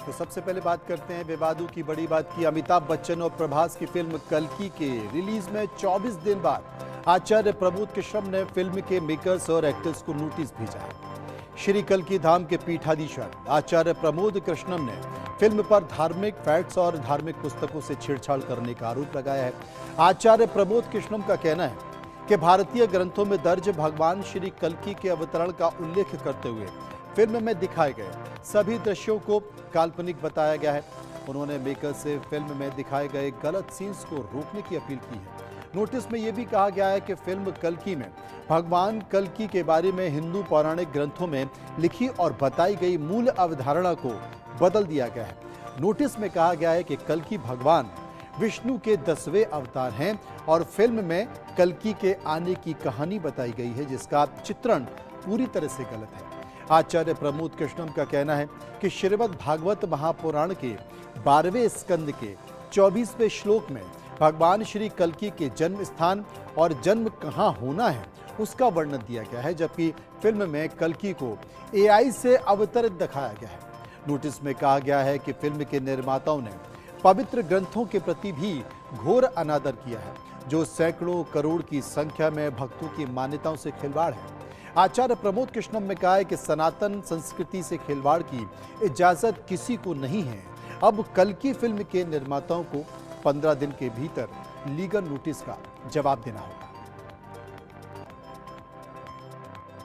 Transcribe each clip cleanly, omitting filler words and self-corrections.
तो सबसे पहले बात करते हैं विवादों की। बड़ी बात की अमिताभ बच्चन और प्रभास की फिल्म कल्कि के रिलीज में 24 दिन बाद आचार्य प्रमोद कृष्णम ने फिल्म के मेकर्स और एक्टर्स को नोटिस भेजा है। श्री कल्कि धाम के पीठाधीश्वर आचार्य प्रमोद कृष्णम ने फिल्म पर धार्मिक फैक्ट्स और धार्मिक पुस्तकों से छेड़छाड़ करने का आरोप लगाया है। आचार्य प्रमोद कृष्णम का कहना है कि भारतीय ग्रंथों में दर्ज भगवान श्री कल्कि के अवतरण का उल्लेख करते हुए फिल्म में दिखाए गए सभी दृश्यों को काल्पनिक बताया गया है। उन्होंने मेकर से फिल्म में दिखाए गए गलत सीन्स को रोकने की अपील की है। नोटिस में यह भी कहा गया है कि फिल्म कल्कि में भगवान कल्कि के बारे में हिंदू पौराणिक ग्रंथों में लिखी और बताई गई मूल अवधारणा को बदल दिया गया है। नोटिस में कहा गया है कि कल्कि भगवान विष्णु के 10वें अवतार हैं और फिल्म में कल्कि के आने की कहानी बताई गई है, जिसका चित्रण पूरी तरह से गलत है। आचार्य प्रमोद कृष्णम का कहना है कि श्रीमद् भागवत महापुराण के 12वें स्कंद के 24वें श्लोक में भगवान श्री कल्कि के जन्म स्थान और जन्म कहाँ होना है उसका वर्णन दिया गया है, जबकि फिल्म में कल्कि को AI से अवतरित दिखाया गया है। नोटिस में कहा गया है कि फिल्म के निर्माताओं ने पवित्र ग्रंथों के प्रति भी घोर अनादर किया है, जो सैकड़ों करोड़ की संख्या में भक्तों की मान्यताओं से खिलवाड़ है। आचार्य प्रमोद कृष्णम ने कहा है कि सनातन संस्कृति से खिलवाड़ की इजाजत किसी को नहीं है। अब कल्कि फिल्म के निर्माताओं को 15 दिन के भीतर लीगल नोटिस का जवाब देना होगा।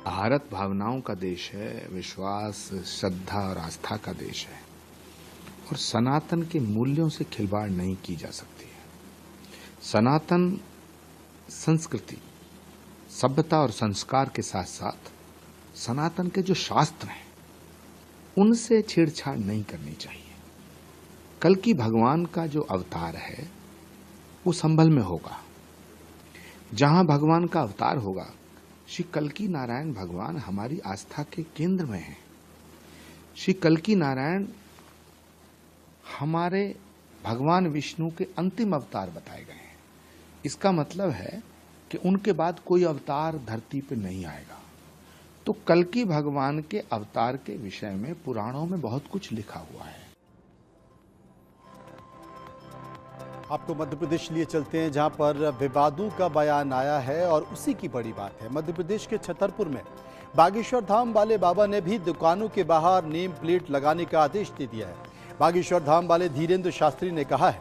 भारत भावनाओं का देश है, विश्वास, श्रद्धा और आस्था का देश है और सनातन के मूल्यों से खिलवाड़ नहीं की जा सकती है। सनातन संस्कृति, सभ्यता और संस्कार के साथ साथ सनातन के जो शास्त्र हैं उनसे छेड़छाड़ नहीं करनी चाहिए। कल्कि भगवान का जो अवतार है वो संभल में होगा। जहां भगवान का अवतार होगा, श्री कल्कि नारायण भगवान हमारी आस्था के केंद्र में हैं। श्री कल्कि नारायण हमारे भगवान विष्णु के अंतिम अवतार बताए गए हैं। इसका मतलब है कि उनके बाद कोई अवतार धरती पर नहीं आएगा। तो कल्कि भगवान के अवतार के विषय में पुराणों में बहुत कुछ लिखा हुआ है। आपको मध्य प्रदेश लिए चलते हैं, जहां पर विवादों का बयान आया है और उसी की बड़ी बात है। मध्य प्रदेश के छतरपुर में बागेश्वर धाम वाले बाबा ने भी दुकानों के बाहर नेम प्लेट लगाने का आदेश दे दिया है। बागेश्वर धाम वाले धीरेन्द्र शास्त्री ने कहा है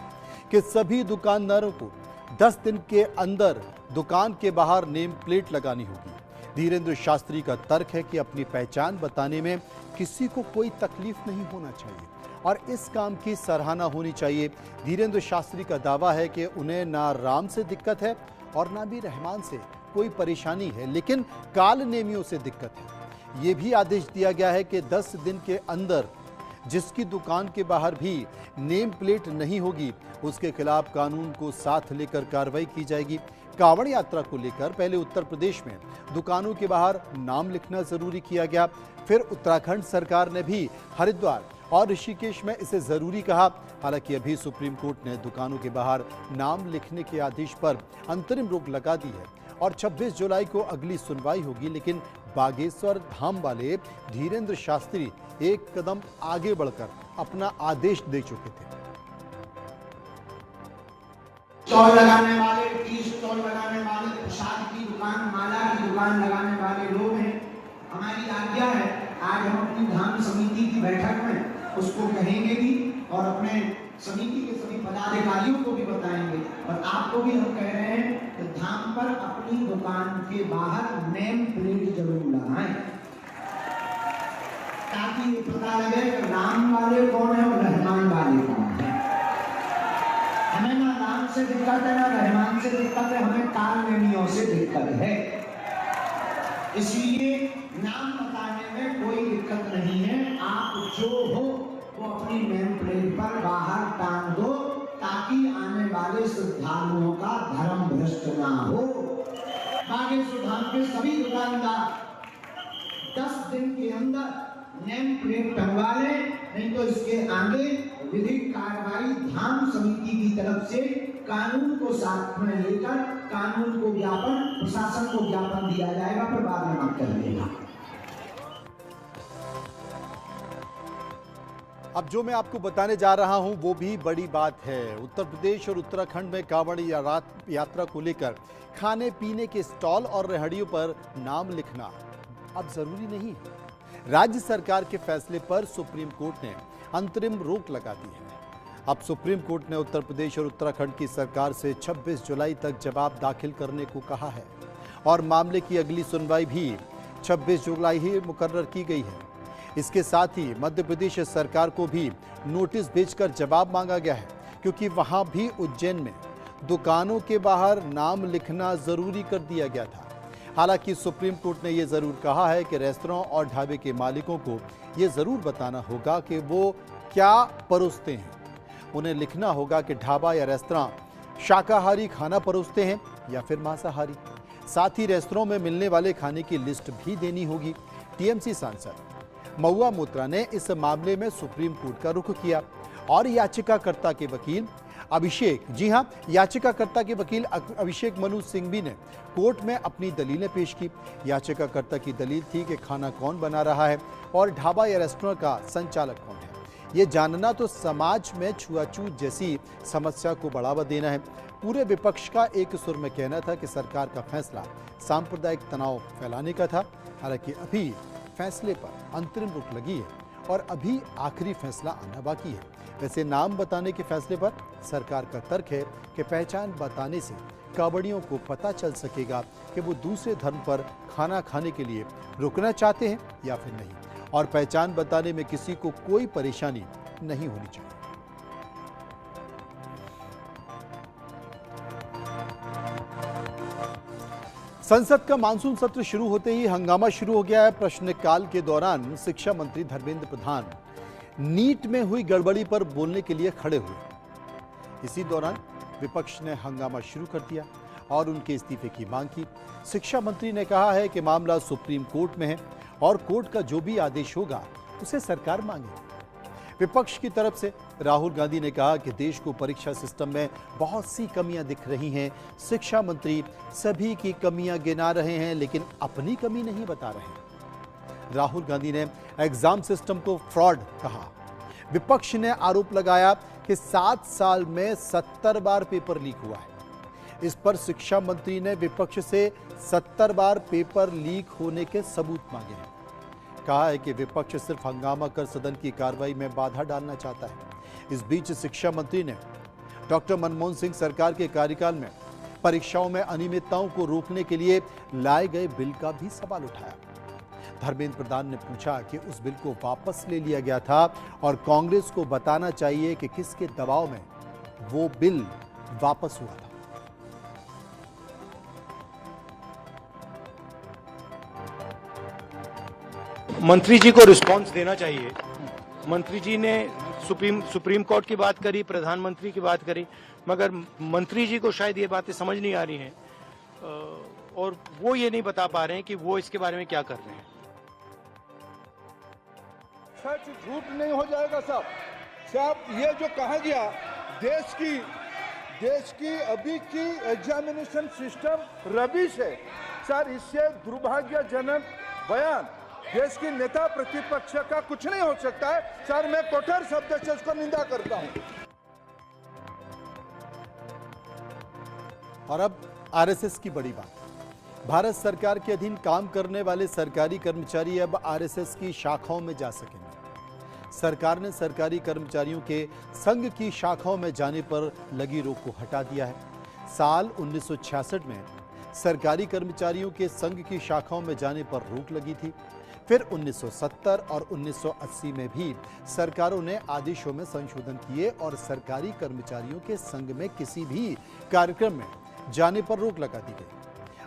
कि सभी दुकानदारों को 10 दिन के अंदर दुकान के बाहर नेम प्लेट लगानी होगी। धीरेन्द्र शास्त्री का तर्क है कि अपनी पहचान बताने में किसी को कोई तकलीफ नहीं होना चाहिए और इस काम की सराहना होनी चाहिए। धीरेन्द्र शास्त्री का दावा है कि उन्हें ना राम से दिक्कत है और ना भी रहमान से कोई परेशानी है, लेकिन काल नेमियों से दिक्कत है। ये भी आदेश दिया गया है कि 10 दिन के अंदर जिसकी दुकान के बाहर भी नेम प्लेट नहीं होगी उसके खिलाफ कानून को साथ लेकर कार्रवाई की जाएगी। कांवड़ यात्रा को लेकर पहले उत्तर प्रदेश में दुकानों के बाहर नाम लिखना जरूरी किया गया, फिर उत्तराखंड सरकार ने भी हरिद्वार और ऋषिकेश में इसे जरूरी कहा। हालांकि अभी सुप्रीम कोर्ट ने दुकानों के बाहर नाम लिखने के आदेश पर अंतरिम रोक लगा दी है और 26 जुलाई को अगली सुनवाई होगी। लेकिन बागेश्वर धाम वाले धीरेन्द्र शास्त्री एक कदम आगे बढ़कर अपना आदेश दे चुके थे। स्टॉल लगाने वाले, टी स्टॉल लगाने वाले, प्रसाद की दुकान, माला की दुकान लगाने वाले लोग हैं। हमारी आज्ञा है, आज हम अपनी धाम समिति की बैठक में उसको कहेंगे भी और अपने समिति के सभी पदाधिकारियों को भी बताएंगे और आपको भी हम कह रहे हैं कि धाम पर अपनी दुकान के बाहर नेम प्लेट जरूर लगाएं, ताकि ये पता लगे कि राम वाले कौन है और रहमान वाले कौन है। हमें ना राम से दिक्कत है ना रहमान से दिक्कत है, हमें काल नेमियों से दिक्कत है। इसलिए नाम बताने में कोई दिक्कत नहीं है। आप जो हो वो अपनी नेम प्लेट पर बाहर टांग दो, ताकि आने वाले श्रद्धालुओं का धर्म भ्रष्ट ना हो। बागेश्वर धाम के सभी दुकानदार 10 दिन के अंदर नेम प्लेट टंगवा लें, नहीं तो इसके आगे विधिक कार्रवाई धाम समिति की तरफ से कानून को साथ में लेकर कानून को ज्ञापन, प्रशासन को ज्ञापन दिया जाएगा, फिर बाद में बात कर लेगा। अब जो मैं आपको बताने जा रहा हूं वो भी बड़ी बात है। उत्तर प्रदेश और उत्तराखंड में कांवड़ यात्रा को लेकर खाने पीने के स्टॉल और रेहड़ियों पर नाम लिखना अब जरूरी नहीं है। राज्य सरकार के फैसले पर सुप्रीम कोर्ट ने अंतरिम रोक लगा दी है। अब सुप्रीम कोर्ट ने उत्तर प्रदेश और उत्तराखंड की सरकार से 26 जुलाई तक जवाब दाखिल करने को कहा है और मामले की अगली सुनवाई भी 26 जुलाई ही मुकर्रर की गई है। इसके साथ ही मध्य प्रदेश सरकार को भी नोटिस भेजकर जवाब मांगा गया है, क्योंकि वहां भी उज्जैन में दुकानों के बाहर नाम लिखना जरूरी कर दिया गया था। हालांकि सुप्रीम कोर्ट ने यह जरूर कहा है कि रेस्तरां और ढाबे के मालिकों को यह जरूर बताना होगा कि वो क्या परोसते हैं। उन्हें लिखना होगा कि ढाबा या रेस्तरां शाकाहारी खाना परोसते हैं या फिर मांसाहारी। साथ ही रेस्तरां में मिलने वाले खाने की लिस्ट भी देनी होगी। टीएमसी सांसद महुआ मोत्रा ने इस मामले में सुप्रीम कोर्ट का रुख किया और याचिकाकर्ता के वकील याचिकाकर्ता के वकील अभिषेक मनु सिंघवी ने कोर्ट में अपनी दलीलें पेश की। याचिकाकर्ता की दलील थी कि खाना कौन बना रहा है और ढाबा या रेस्टोरेंट का संचालक कौन है। ये जानना तो समाज में छुआछूत जैसी समस्या को बढ़ावा देना है। पूरे विपक्ष का एक सुर में कहना था कि सरकार का फैसला सांप्रदायिक तनाव फैलाने का था। हालांकि अभी फैसले पर अंतरिम रोक लगी है और अभी आखिरी फैसला आना बाकी है। वैसे नाम बताने के फैसले पर सरकार का तर्क है कि पहचान बताने से कांवड़ियों को पता चल सकेगा कि वो दूसरे धर्म पर खाना खाने के लिए रुकना चाहते हैं या फिर नहीं, और पहचान बताने में किसी को कोई परेशानी नहीं होनी चाहिए। संसद का मानसून सत्र शुरू होते ही हंगामा शुरू हो गया है। प्रश्नकाल के दौरान शिक्षा मंत्री धर्मेंद्र प्रधान नीट में हुई गड़बड़ी पर बोलने के लिए खड़े हुए। इसी दौरान विपक्ष ने हंगामा शुरू कर दिया और उनके इस्तीफे की मांग की। शिक्षा मंत्री ने कहा है कि मामला सुप्रीम कोर्ट में है और कोर्ट का जो भी आदेश होगा उसे सरकार मांगे। विपक्ष की तरफ से राहुल गांधी ने कहा कि देश को परीक्षा सिस्टम में बहुत सी कमियां दिख रही हैं। शिक्षा मंत्री सभी की कमियां गिना रहे हैं लेकिन अपनी कमी नहीं बता रहे। राहुल गांधी ने एग्जाम सिस्टम को फ्रॉड कहा। विपक्ष ने आरोप लगाया कि 7 साल में 70 बार पेपर लीक हुआ है। इस पर शिक्षा मंत्री ने विपक्ष से 70 बार पेपर लीक होने के सबूत मांगे हैं। कहा है कि विपक्ष सिर्फ हंगामा कर सदन की कार्रवाई में बाधा डालना चाहता है। इस बीच शिक्षा मंत्री ने डॉक्टर मनमोहन सिंह सरकार के कार्यकाल में परीक्षाओं में अनियमितताओं को रोकने के लिए लाए गए बिल का भी सवाल उठाया। धर्मेंद्र प्रधान ने पूछा कि उस बिल को वापस ले लिया गया था और कांग्रेस को बताना चाहिए कि किसके दबाव में वो बिल वापस हुआ था। मंत्री जी को रिस्पांस देना चाहिए। मंत्री जी ने सुप्रीम कोर्ट की बात करी, प्रधानमंत्री की बात करी, मगर मंत्री जी को शायद ये बातें समझ नहीं आ रही हैं और वो ये नहीं बता पा रहे हैं कि वो इसके बारे में क्या कर रहे हैं। सच झूठ नहीं हो जाएगा साहब। ये जो कहा गया देश की अभी की एग्जामिनेशन सिस्टम रबिश है सर। इससे दुर्भाग्यजनक बयान देश की नेता प्रतिपक्ष का कुछ नहीं हो सकता है सर। मैं कठोर शब्द से इसको निंदा करता हूं। और अब आरएसएस की बड़ी बात। भारत सरकार के अधीन काम करने वाले सरकारी कर्मचारी अब आरएसएस की शाखाओं में जा सकेंगे। सरकार ने सरकारी कर्मचारियों के संघ की शाखाओं में जाने पर लगी रोक को हटा दिया है। साल 1966 में सरकारी कर्मचारियों के संघ की शाखाओं में जाने पर रोक लगी थी। फिर 1970 और 1980 में भी सरकारों ने आदेशों में संशोधन किए और सरकारी कर्मचारियों के संघ में किसी भी कार्यक्रम में जाने पर रोक लगा दी गई।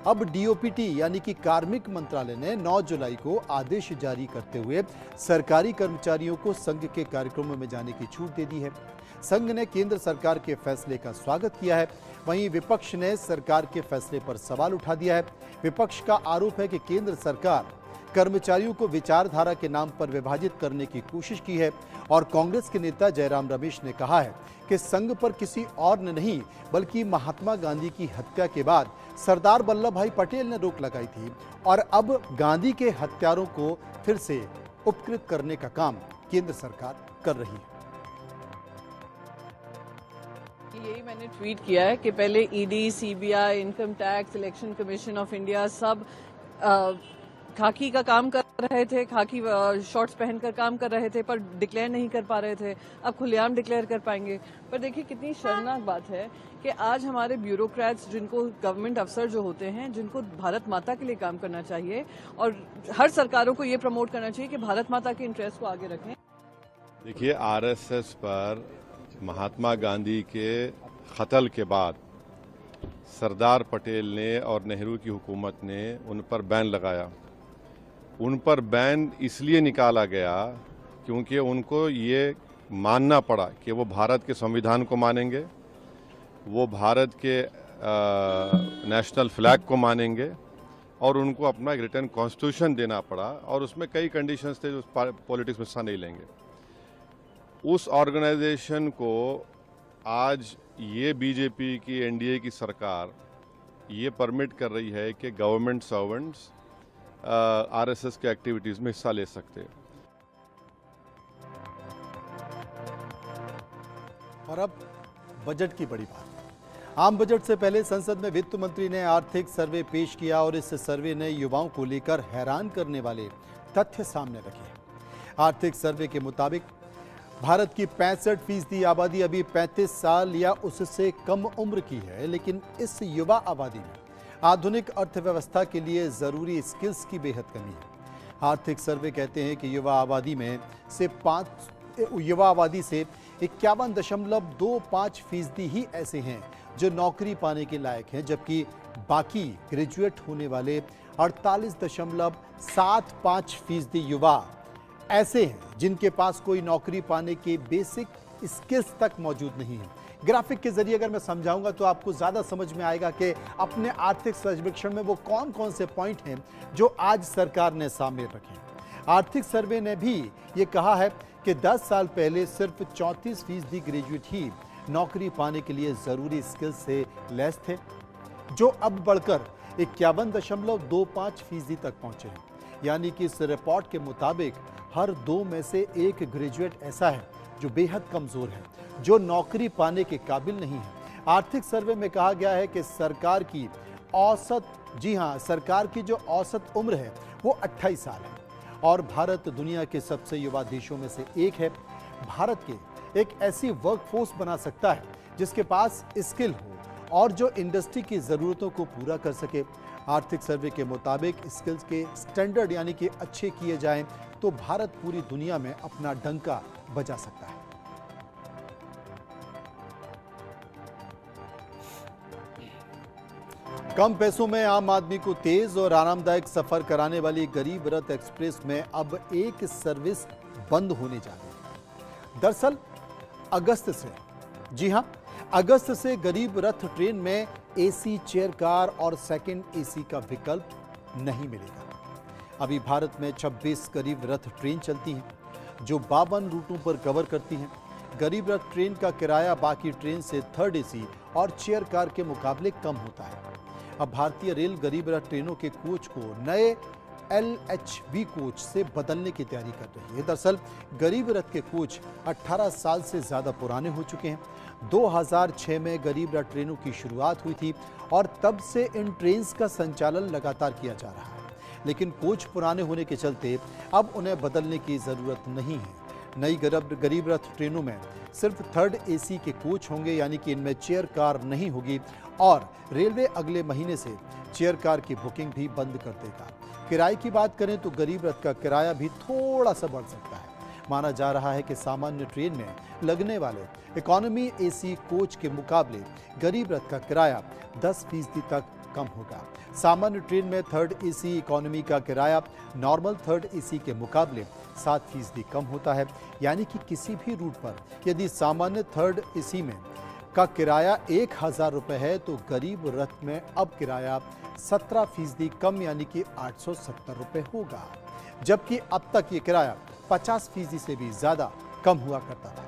अब डीओपीटी यानी कि कार्मिक मंत्रालय ने 9 जुलाई को आदेश जारी करते हुए सरकारी कर्मचारियों को संघ के कार्यक्रमों में जाने की छूट दे दी है। संघ ने केंद्र सरकार के फैसले का स्वागत किया है। वहीं विपक्ष ने सरकार के फैसले पर सवाल उठा दिया है। विपक्ष का आरोप है कि केंद्र सरकार कर्मचारियों को विचारधारा के नाम पर विभाजित करने की कोशिश की है और कांग्रेस के नेता जयराम रमेश ने कहा है कि संघ पर किसी और ने नहीं बल्कि महात्मा गांधी की हत्या के बाद सरदार वल्लभ भाई पटेल ने रोक लगाई थी और अब गांधी के हत्यारों को फिर से उपकृत करने का काम केंद्र सरकार कर रही है। यही मैंने ट्वीट किया है कि पहले ED, CBI, income tax, election commission of India सब खाकी का काम कर रहे थे, खाकी शॉर्ट्स पहनकर काम कर रहे थे, पर डिक्लेयर नहीं कर पा रहे थे। अब खुलेआम डिक्लेयर कर पाएंगे। पर देखिए कितनी शर्मनाक बात है कि आज हमारे ब्यूरोक्रेट्स, जिनको गवर्नमेंट अफसर जो होते हैं, जिनको भारत माता के लिए काम करना चाहिए और हर सरकारों को ये प्रमोट करना चाहिए कि भारत माता के इंटरेस्ट को आगे रखें। देखिए, आरएसएस पर महात्मा गांधी के कत्ल के बाद सरदार पटेल ने और नेहरू की हुकूमत ने उन पर बैन लगाया। उन पर बैन इसलिए निकाला गया क्योंकि उनको ये मानना पड़ा कि वो भारत के संविधान को मानेंगे, वो भारत के नेशनल फ्लैग को मानेंगे और उनको अपना एक रिटर्न कॉन्स्टिट्यूशन देना पड़ा और उसमें कई कंडीशंस थे जो पॉलिटिक्स में हिस्सा नहीं लेंगे। उस ऑर्गेनाइजेशन को आज ये बीजेपी की एनडीए की सरकार ये परमिट कर रही है कि गवर्नमेंट सर्वेंट्स आरएसएस के एक्टिविटीज में हिस्सा ले सकते हैं। और अब बजट की बड़ी बात। आम बजट से पहले संसद में वित्त मंत्री ने आर्थिक सर्वे पेश किया और इस सर्वे ने युवाओं को लेकर हैरान करने वाले तथ्य सामने रखे। आर्थिक सर्वे के मुताबिक भारत की 65% आबादी अभी 35 साल या उससे कम उम्र की है, लेकिन इस युवा आबादी में आधुनिक अर्थव्यवस्था के लिए जरूरी स्किल्स की बेहद कमी है। आर्थिक सर्वे कहते हैं कि युवा आबादी से 51.25% ही ऐसे हैं जो नौकरी पाने के लायक हैं, जबकि बाकी ग्रेजुएट होने वाले 48.75% युवा ऐसे हैं जिनके पास कोई नौकरी पाने के बेसिक स्किल्स तक मौजूद नहीं है। ग्राफिक के जरिए अगर मैं समझाऊंगा तो आपको ज्यादा समझ में आएगा कि अपने आर्थिक सर्वेक्षण में वो कौन कौन से पॉइंट हैं जो आज सरकार ने सामने रखे। आर्थिक सर्वे ने भी ये कहा है कि 10 साल पहले सिर्फ 34% ग्रेजुएट ही नौकरी पाने के लिए जरूरी स्किल्स से लैस थे, जो अब बढ़कर 51.25% तक पहुंचे हैं। यानी कि इस रिपोर्ट के मुताबिक हर 2 में से 1 ग्रेजुएट ऐसा है जो बेहद कमजोर है, जो नौकरी पाने के काबिल नहीं है। आर्थिक सर्वे में कहा गया है कि सरकार की जो औसत उम्र है वो 28 साल है और भारत दुनिया के सबसे युवा देशों में से एक है। भारत के एक ऐसी वर्कफोर्स बना सकता है जिसके पास स्किल हो और जो इंडस्ट्री की जरूरतों को पूरा कर सके। आर्थिक सर्वे के मुताबिक स्किल्स के स्टैंडर्ड यानी कि अच्छे किए जाएं तो भारत पूरी दुनिया में अपना डंका बजा सकता है। कम पैसों में आम आदमी को तेज और आरामदायक सफर कराने वाली गरीब रथ एक्सप्रेस में अब एक सर्विस बंद होने जा रही है। दरअसल अगस्त से गरीब रथ ट्रेन में एसी चेयर कार और सेकंड एसी का विकल्प नहीं मिलेगा। अभी भारत में 26 गरीब रथ ट्रेन चलती हैं जो 52 रूटों पर कवर करती हैं। गरीब रथ ट्रेन का किराया बाकी ट्रेन से थर्ड एसी और चेयर कार के मुकाबले कम होता है। अब भारतीय रेल गरीब रथ ट्रेनों के कोच को नए LHB कोच से बदलने की तैयारी कर रही है। दरअसल गरीब रथ के कोच 18 साल से ज्यादा पुराने हो चुके हैं। 2006 में गरीब रथ ट्रेनों की शुरुआत हुई थी और तब से इन ट्रेन्स का संचालन लगातार किया जा रहा है, लेकिन कोच पुराने होने के चलते अब उन्हें बदलने की जरूरत नहीं है। नई गरीब रथ ट्रेनों में सिर्फ थर्ड एसी के कोच होंगे, यानी कि इनमें चेयर कार नहीं होगी और रेलवे अगले महीने से चेयर कार की बुकिंग भी बंद कर देगा। किराए की बात करें तो गरीब रथ का किराया भी थोड़ा सा बढ़ सकता है। माना जा रहा है कि सामान्य ट्रेन में लगने वाले इकोनॉमी एसी कोच के मुकाबले गरीब रथ का किराया 10% तक कम होगा। सामान्य ट्रेन में थर्ड एसी इकोनॉमी का किराया नॉर्मल थर्ड एसी के मुकाबले 7% कम होता है। यानी कि किसी भी रूट पर यदि सामान्य थर्ड एसी में का किराया 1000 रुपये है तो गरीब रथ में अब किराया 17% कम यानी कि 870 रुपये होगा, जबकि अब तक ये किराया 50% से भी ज्यादा कम हुआ करता था।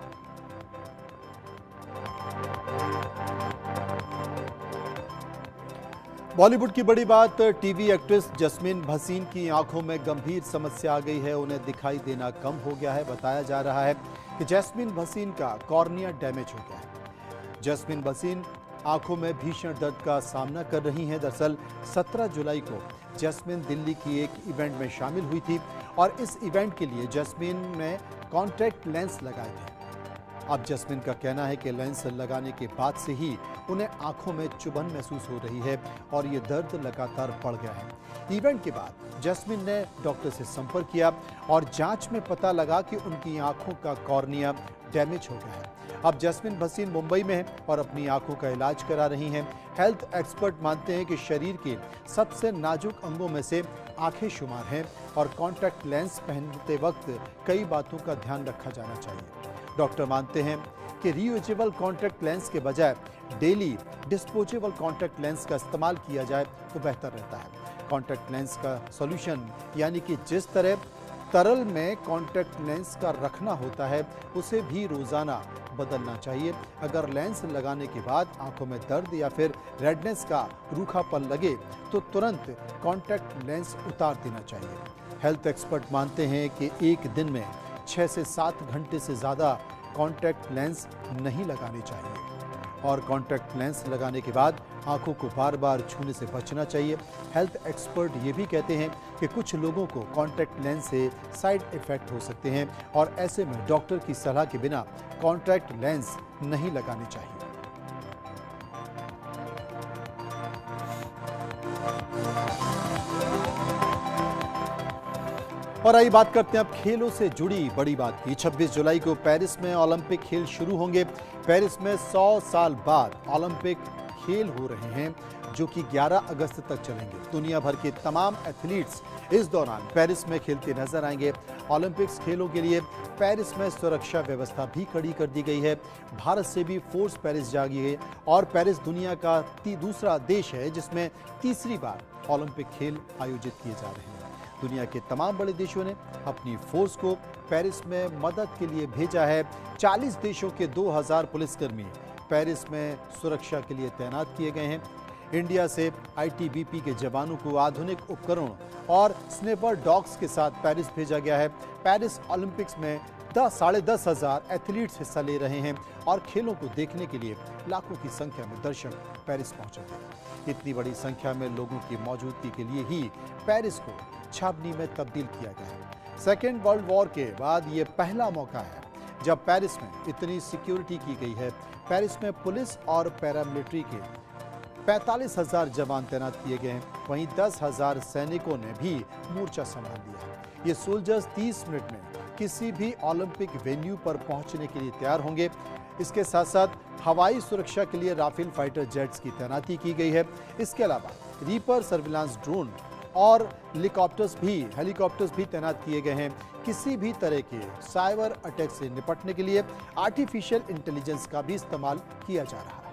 बॉलीवुड की बड़ी बात, टीवी एक्ट्रेस जैस्मीन भसीन की आंखों में गंभीर समस्या आ गई है। उन्हें दिखाई देना कम हो गया है। बताया जा रहा है कि जैस्मीन भसीन का कॉर्निया डैमेज हो गया है। जैस्मीन भसीन आंखों में भीषण दर्द का सामना कर रही हैं। दरअसल 17 जुलाई को जैस्मीन दिल्ली की एक इवेंट में शामिल हुई थी और इस इवेंट के लिए जैस्मीन ने कॉन्टैक्ट लेंस लगाए थे। अब जैस्मीन का कहना है कि लेंस लगाने के बाद से ही उन्हें आंखों में चुभन महसूस हो रही है और ये दर्द लगातार बढ़ गया है। इवेंट के बाद जैस्मीन ने डॉक्टर से संपर्क किया और जांच में पता लगा कि उनकी आंखों का कॉर्निया डैमेज हो गया है। अब जैस्मीन भसीन मुंबई में है और अपनी आंखों का इलाज करा रही हैं। हेल्थ एक्सपर्ट मानते हैं कि शरीर के सबसे नाजुक अंगों में से आंखें शुमार हैं और कॉन्टैक्ट लेंस पहनते वक्त कई बातों का ध्यान रखा जाना चाहिए। डॉक्टर मानते हैं कि रीयूजेबल कॉन्टैक्ट लेंस के बजाय डेली डिस्पोजेबल कॉन्टैक्ट लेंस का इस्तेमाल किया जाए तो बेहतर रहता है। कॉन्टैक्ट लेंस का सॉल्यूशन यानी कि जिस तरह तरल में कॉन्टैक्ट लेंस का रखना होता है उसे भी रोजाना बदलना चाहिए। अगर लेंस लगाने के बाद आंखों में दर्द या फिर रेडनेस का रूखापन लगे तो तुरंत कॉन्टैक्ट लेंस उतार देना चाहिए। हेल्थ एक्सपर्ट मानते हैं कि एक दिन में 6 से 7 घंटे से ज़्यादा कॉन्टैक्ट लेंस नहीं लगाने चाहिए और कॉन्टैक्ट लेंस लगाने के बाद आंखों को बार बार छूने से बचना चाहिए। हेल्थ एक्सपर्ट ये भी कहते हैं कि कुछ लोगों को कॉन्टैक्ट लेंस से साइड इफ़ेक्ट हो सकते हैं और ऐसे में डॉक्टर की सलाह के बिना कॉन्टैक्ट लेंस नहीं लगाने चाहिए। और आइए बात करते हैं अब खेलों से जुड़ी बड़ी बात की। 26 जुलाई को पेरिस में ओलंपिक खेल शुरू होंगे। पेरिस में 100 साल बाद ओलंपिक खेल हो रहे हैं जो कि 11 अगस्त तक चलेंगे। दुनिया भर के तमाम एथलीट्स इस दौरान पेरिस में खेलते नजर आएंगे। ओलंपिक्स खेलों के लिए पेरिस में सुरक्षा व्यवस्था भी कड़ी कर दी गई है। भारत से भी फोर्स पेरिस जा गई है और पेरिस दुनिया का दूसरा देश है जिसमें तीसरी बार ओलंपिक खेल आयोजित किए जा रहे हैं। दुनिया के तमाम बड़े देशों ने अपनी फोर्स को पेरिस में मदद के लिए भेजा है। 40 देशों के 2000 पुलिसकर्मी पेरिस में सुरक्षा के लिए तैनात किए गए हैं। इंडिया से आईटीबीपी के जवानों को आधुनिक उपकरणों और स्नेपर डॉग्स के साथ पेरिस भेजा गया है। पेरिस ओलंपिक्स में 10,500 एथलीट्स हिस्सा ले रहे हैं और खेलों को देखने के लिए लाखों की संख्या में दर्शक पेरिस पहुंचे हैं। इतनी बड़ी संख्या में लोगों की मौजूदगी के लिए ही पेरिस को छावनी में तब्दील किया गया है। सेकेंड वर्ल्ड वॉर के बाद ये पहला मौका है जब पेरिस में इतनी सिक्योरिटी की गई है। पेरिस में पुलिस और पैरामिलिट्री के 45,000 जवान तैनात किए गए हैं। वहीं 10,000 सैनिकों ने भी मोर्चा संभाल लिया है। ये सोल्जर्स 30 मिनट में किसी भी ओलंपिक वेन्यू पर पहुंचने के लिए तैयार होंगे। इसके साथ साथ हवाई सुरक्षा के लिए राफेल फाइटर जेट्स की तैनाती की गई है। इसके अलावा रीपर सर्विलांस ड्रोन और हेलीकॉप्टर्स भी तैनात किए गए हैं। किसी भी तरह के साइबर अटैक से निपटने के लिए आर्टिफिशियल इंटेलिजेंस का भी इस्तेमाल किया जा रहा है।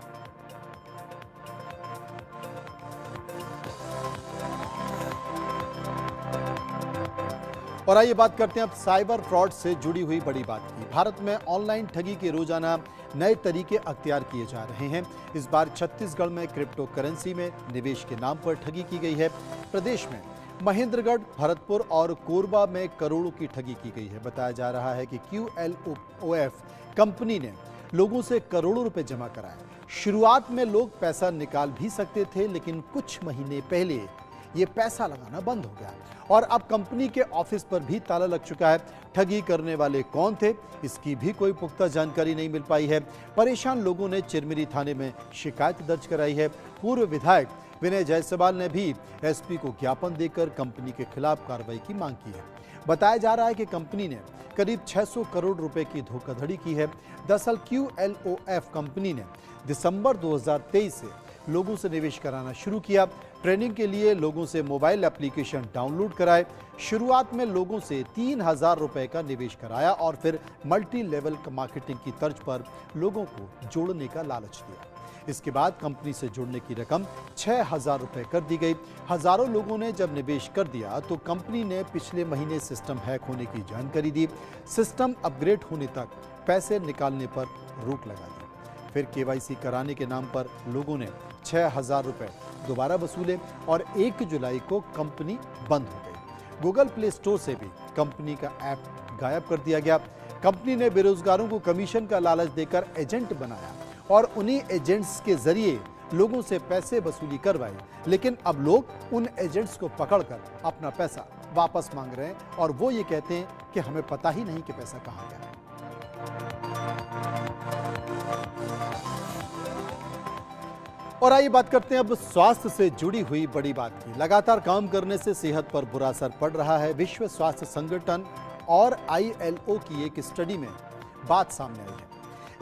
और आइए बात करते हैं अब साइबर फ्रॉड से जुड़ी हुई बड़ी बात की। भारत में ऑनलाइन ठगी के रोजाना नए तरीके अख्तियार किए जा रहे हैं। इस बार छत्तीसगढ़ में क्रिप्टो करेंसी में निवेश के नाम पर ठगी की गई है। प्रदेश में महेंद्रगढ़, भरतपुर और कोरबा में करोड़ों की ठगी की गई है। बताया जा रहा है कि QLOF कंपनी ने लोगों से करोड़ों रुपए जमा कराए। शुरुआत में लोग पैसा निकाल भी सकते थे, लेकिन कुछ महीने पहले ये पैसा लगाना बंद हो गया और अब कंपनी के ऑफिस पर भी ताला लग चुका है। ठगी करने वाले कौन थे, इसकी भी कोई पुख्ता जानकारी नहीं मिल पाई है। परेशान लोगों ने चिरमिरी थाने में शिकायत दर्ज कराई है। पूर्व विधायक विनय जायसवाल ने भी एसपी को ज्ञापन देकर कंपनी के खिलाफ कार्रवाई की मांग की है। बताया जा रहा है कि कंपनी ने करीब 600 करोड़ रुपए की धोखाधड़ी की है। दरअसल QLOF कंपनी ने दिसंबर 2023 से लोगों से निवेश कराना शुरू किया। ट्रेनिंग के लिए लोगों से मोबाइल एप्लीकेशन डाउनलोड कराए। शुरुआत में लोगों से 3,000 रुपए का निवेश कराया और फिर मल्टी लेवल मार्केटिंग की तर्ज पर लोगों को जोड़ने का लालच दिया। इसके बाद कंपनी से जुड़ने की रकम 6,000 रुपए कर दी गई। हजारों लोगों ने जब निवेश कर दिया तो कंपनी ने पिछले महीने सिस्टम हैक होने की जानकारी दी। सिस्टम अपग्रेड होने तक पैसे निकालने पर रोक लगा दी। फिर केवाईसी कराने के नाम पर लोगों ने 6,000 रुपए दोबारा वसूले और 1 जुलाई को कंपनी बंद हो गई। गूगल प्ले स्टोर से भी कंपनी का ऐप गायब कर दिया गया। कंपनी ने बेरोजगारों को कमीशन का लालच देकर एजेंट बनाया और उन्हीं एजेंट्स के जरिए लोगों से पैसे वसूली करवाई, लेकिन अब लोग उन एजेंट्स को पकड़कर अपना पैसा वापस मांग रहे हैं और वो ये कहते हैं कि हमें पता ही नहीं कि पैसा कहाँ गया। और आइए बात करते हैं अब स्वास्थ्य से जुड़ी हुई बड़ी बात की। लगातार काम करने से सेहत पर बुरा असर पड़ रहा है। विश्व स्वास्थ्य संगठन और ILO की एक स्टडी में बात सामने आई है।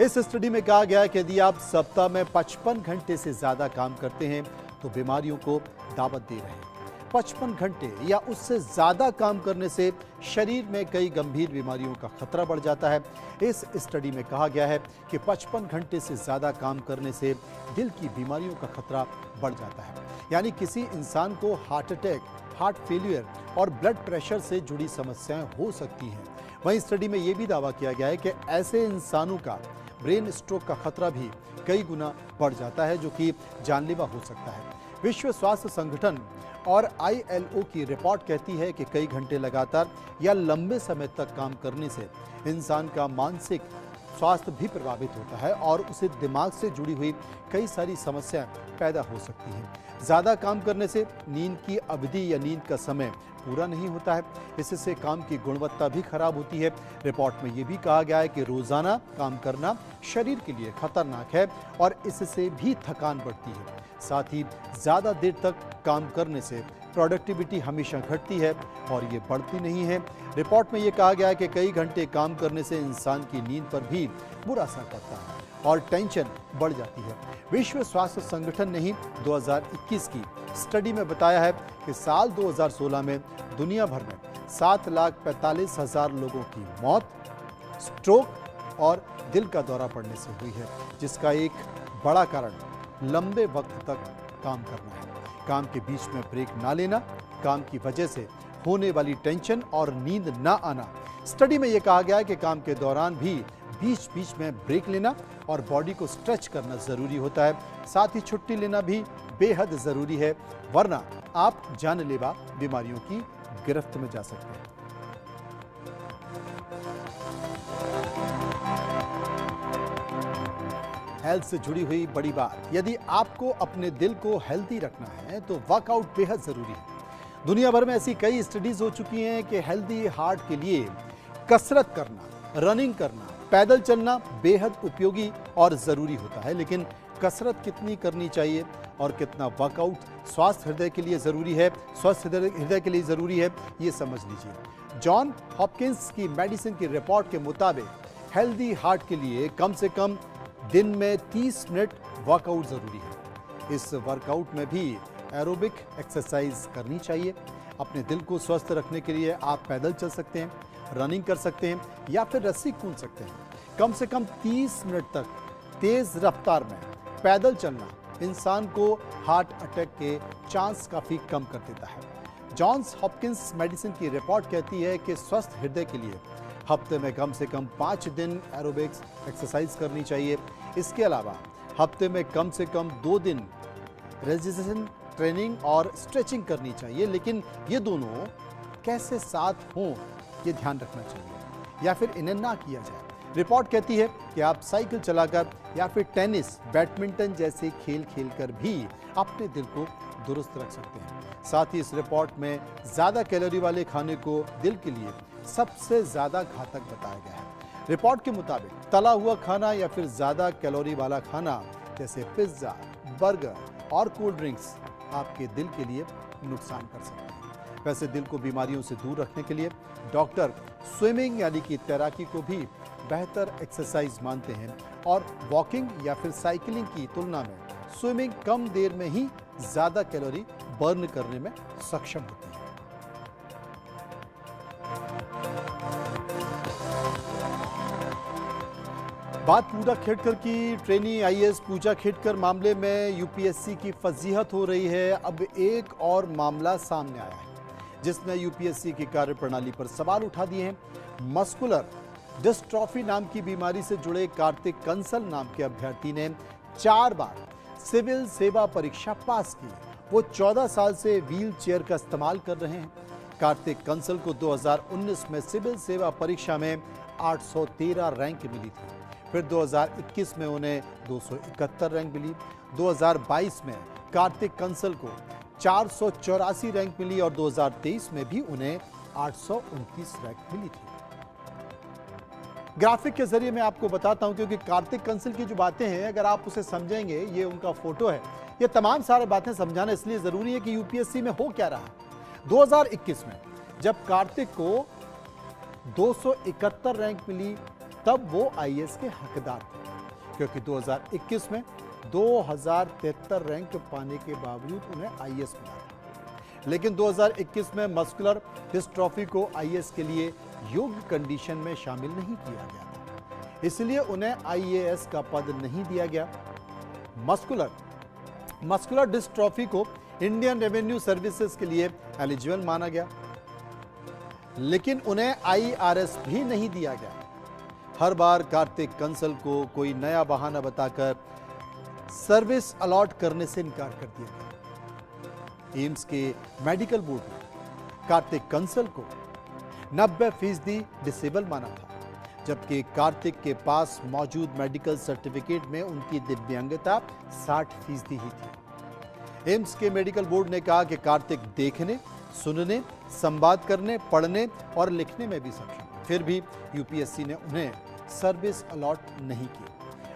इस स्टडी में कहा गया है कि यदि आप सप्ताह में 55 घंटे से ज्यादा काम करते हैं तो बीमारियों को दावत दे रहे हैं। 55 घंटे या उससे ज्यादा काम करने से शरीर में कई गंभीर बीमारियों का खतरा बढ़ जाता है। इस स्टडी में कहा गया है कि 55 घंटे से ज्यादा काम करने से दिल की बीमारियों का खतरा बढ़ जाता है। यानी किसी इंसान को हार्ट अटैक, हार्ट फेलियर और ब्लड प्रेशर से जुड़ी समस्याएं हो सकती हैं। वहीं स्टडी में यह भी दावा किया गया है कि ऐसे इंसानों का ब्रेन स्ट्रोक का खतरा भी कई गुना बढ़ जाता है, जो कि जानलेवा हो सकता है। विश्व स्वास्थ्य संगठन और ILO की रिपोर्ट कहती है कि कई घंटे लगातार या लंबे समय तक काम करने से इंसान का मानसिक स्वास्थ्य भी प्रभावित होता है और उसे दिमाग से जुड़ी हुई कई सारी समस्याएं पैदा हो सकती हैं। ज़्यादा काम करने से नींद की अवधि या नींद का समय पूरा नहीं होता है। इससे काम की गुणवत्ता भी खराब होती है। रिपोर्ट में यह भी कहा गया है कि रोजाना काम करना शरीर के लिए खतरनाक है और इससे भी थकान बढ़ती है। साथ ही ज़्यादा देर तक काम करने से प्रोडक्टिविटी हमेशा घटती है और ये बढ़ती नहीं है। रिपोर्ट में ये कहा गया है कि कई घंटे काम करने से इंसान की नींद पर भी बुरा असर पड़ता है और टेंशन बढ़ जाती है। विश्व स्वास्थ्य संगठन ने ही 2021 की स्टडी में बताया है कि साल 2016 में दुनिया भर में 7,45,000 लोगों की मौत स्ट्रोक और दिल का दौरा पड़ने से हुई है, जिसका एक बड़ा कारण लंबे वक्त तक काम करना है। काम के बीच में ब्रेक ना लेना, काम की वजह से होने वाली टेंशन और नींद ना आना। स्टडी में यह कहा गया है कि काम के दौरान भी बीच बीच में ब्रेक लेना और बॉडी को स्ट्रेच करना जरूरी होता है। साथ ही छुट्टी लेना भी बेहद जरूरी है, वरना आप जानलेवा बीमारियों की गिरफ्त में जा सकते हैं। हेल्थ से जुड़ी हुई बड़ी बात, यदि आपको अपने दिल को हेल्दी रखना है तो वर्कआउट बेहद जरूरी है। दुनिया भर में ऐसी कई स्टडीज हो चुकी हैं कि हेल्दी हार्ट के लिए कसरत करना, रनिंग करना, पैदल चलना बेहद उपयोगी और जरूरी होता है। लेकिन कसरत कितनी करनी चाहिए और कितना वर्कआउट स्वस्थ हृदय के लिए जरूरी है, स्वस्थ हृदय के लिए जरूरी है, ये समझ लीजिए। जॉन हॉपकिंस की मेडिसिन की रिपोर्ट के मुताबिक हेल्दी हार्ट के लिए कम से कम दिन में 30 मिनट वर्कआउट जरूरी है। इस वर्कआउट में भी एरोबिक एक्सरसाइज करनी चाहिए। अपने दिल को स्वस्थ रखने के लिए आप पैदल चल सकते हैं, रनिंग कर सकते हैं या फिर रस्सी कूद सकते हैं। कम से कम 30 मिनट तक तेज रफ्तार में पैदल चलना इंसान को हार्ट अटैक के चांस काफी कम कर देता है। जॉन्स हॉपकिंस मेडिसिन की रिपोर्ट कहती है कि स्वस्थ हृदय के लिए हफ्ते में कम से कम 5 दिन एरोबिक्स एक्सरसाइज करनी चाहिए। इसके अलावा हफ्ते में कम से कम 2 दिन रेजिस्टेंस ट्रेनिंग और स्ट्रेचिंग करनी चाहिए। लेकिन ये दोनों कैसे साथ हों, ये ध्यान रखना चाहिए या फिर इन्हें ना किया जाए। रिपोर्ट कहती है कि आप साइकिल चलाकर या फिर टेनिस, बैडमिंटन जैसे खेल खेलकर भी अपने दिल को दुरुस्त रख सकते हैं। साथ ही इस रिपोर्ट में ज्यादा कैलोरी वाले खाने को दिल के लिए सबसे ज्यादा घातक बताया गया है। रिपोर्ट के मुताबिक तला हुआ खाना या फिर ज्यादा कैलोरी वाला खाना जैसे पिज्जा, बर्गर और कोल्ड ड्रिंक्स आपके दिल के लिए नुकसान कर सकते हैं। वैसे दिल को बीमारियों से दूर रखने के लिए डॉक्टर स्विमिंग यानी कि तैराकी को भी बेहतर एक्सरसाइज मानते हैं और वॉकिंग या फिर साइकिलिंग की तुलना में स्विमिंग कम देर में ही ज्यादा कैलोरी बर्न करने में सक्षम होती है। बात पूजा खेड़कर की। ट्रेनी IAS पूजा खेड़कर मामले में UPSC की फजीहत हो रही है। अब एक और मामला सामने आया है जिसने UPSC की कार्यप्रणाली पर सवाल उठा दिए हैं। मस्कुलर डिस्ट्रॉफी नाम की बीमारी से जुड़े कार्तिक कंसल नाम के अभ्यर्थी ने 4 बार सिविल सेवा परीक्षा पास की। वो 14 साल से व्हील चेयर का इस्तेमाल कर रहे हैं। कार्तिक कंसल को 2019 में सिविल सेवा परीक्षा में 813 रैंक मिली थी। फिर 2021 में उन्हें 271 रैंक मिली। 2022 में कार्तिक कंसल को 484 रैंक मिली और 2023 में भी उन्हें 829 रैंक मिली थी। ग्राफिक के जरिए मैं आपको बताता हूं, क्योंकि कार्तिक कंसल की जो बातें हैं अगर आप उसे समझेंगे, ये उनका फोटो है, ये तमाम सारे बातें समझाना इसलिए जरूरी है कि यूपीएससी में हो क्या रहा है। 2021 में जब कार्तिक को 271 रैंक मिली तब वो आईएएस के हकदार थे, क्योंकि 2021 में 2073 रैंक पाने के बावजूद उन्हें आईएएस मिला था। लेकिन 2021 में मस्कुलर डिस्ट्रॉफी को आईएएस के लिए योग्य कंडीशन में शामिल नहीं किया गया था, इसलिए उन्हें आईएएस का पद नहीं दिया गया। मस्कुलर डिस्ट्रॉफी को इंडियन रेवेन्यू सर्विसेज के लिए एलिजिबल माना गया, लेकिन उन्हें आईआरएस भी नहीं दिया गया। हर बार कार्तिक कंसल को कोई नया बहाना बताकर सर्विस अलॉट करने से इनकार कर दिया गया। एम्स के मेडिकल बोर्ड ने कार्तिक कंसल को 90% डिसेबल माना था, जबकि कार्तिक के पास मौजूद मेडिकल सर्टिफिकेट में उनकी दिव्यांगता 60% ही थी। एम्स के मेडिकल बोर्ड ने कहा कि कार्तिक देखने, सुनने, संवाद करने, पढ़ने और लिखने में भी सक्षम, फिर भी यूपीएससी ने उन्हें सर्विस अलॉट नहीं की।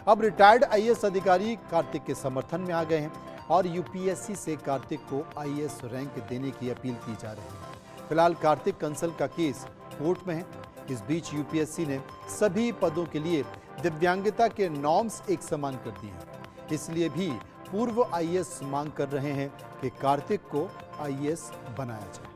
अब रिटायर्ड आईएएस अधिकारी कार्तिक के समर्थन में आ गए हैं और यूपीएससी से कार्तिक को आईएएस रैंक देने की अपील की जा रही है। फिलहाल कार्तिक कंसल का केस कोर्ट में है। इस बीच यूपीएससी ने सभी पदों के लिए दिव्यांगता के नॉर्म्स एक समान कर दिए हैं, इसलिए भी पूर्व आईएएस मांग कर रहे हैं कि कार्तिक को आईएएस बनाया जाए।